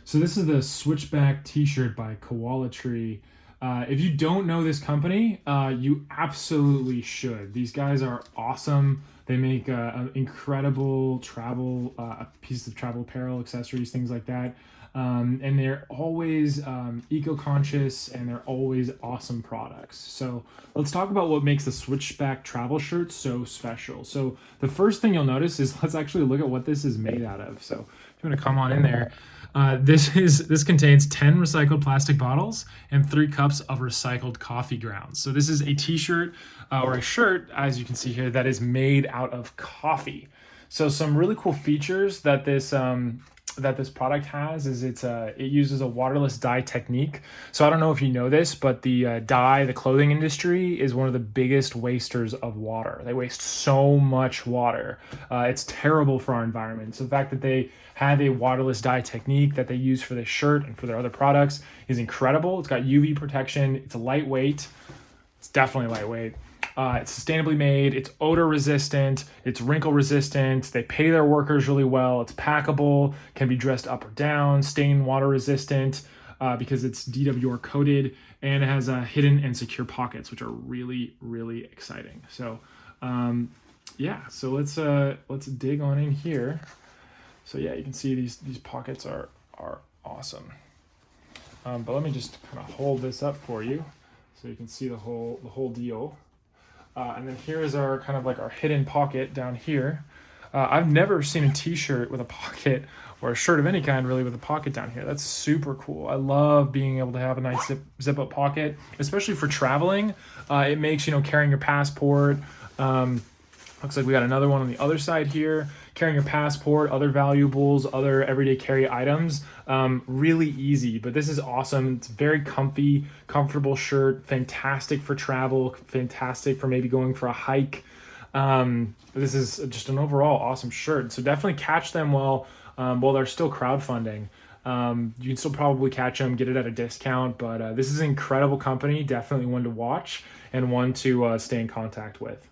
So this is the Switchback t-shirt by CoalaTree. If you don't know this company, you absolutely should. These guys are awesome. They make incredible travel pieces of travel apparel, accessories, things like that. And they're always eco-conscious, and they're always awesome products. So let's talk about what makes the Switchback travel shirt so special. So the first thing you'll notice is, let's actually look at what this is made out of. So if you want to come on in there, this contains 10 recycled plastic bottles and 3 cups of recycled coffee grounds. So this is a t-shirt or a shirt, as you can see here, that is made out of coffee. So some really cool features that this product has is it uses a waterless dye technique. So I don't know if you know this, but the clothing industry is one of the biggest wasters of water. They waste so much water. It's terrible for our environment. So the fact that they have a waterless dye technique that they use for this shirt and for their other products is incredible. It's got UV protection. It's lightweight. It's definitely lightweight. It's sustainably made, it's odor resistant, it's wrinkle resistant, they pay their workers really well, it's packable, can be dressed up or down, stain water resistant because it's DWR coated, and it has hidden and secure pockets, which are really, really exciting. So yeah, so let's dig on in here. So yeah, you can see these pockets are awesome. But let me just kind of hold this up for you so you can see the whole deal. And then here is our kind of like our hidden pocket down here. I've never seen a t-shirt with a pocket, or a shirt of any kind really, with a pocket down here. That's super cool. I love being able to have a nice zip up pocket, especially for traveling. It makes, carrying your passport. Looks like we got another one on the other side here. Carrying your passport, other valuables, other everyday carry items, really easy. But this is awesome. It's very comfortable shirt, fantastic for travel, fantastic for maybe going for a hike. This is just an overall awesome shirt. So definitely catch them while they're still crowdfunding. You can still probably catch them, get it at a discount. But this is an incredible company, definitely one to watch and one to stay in contact with.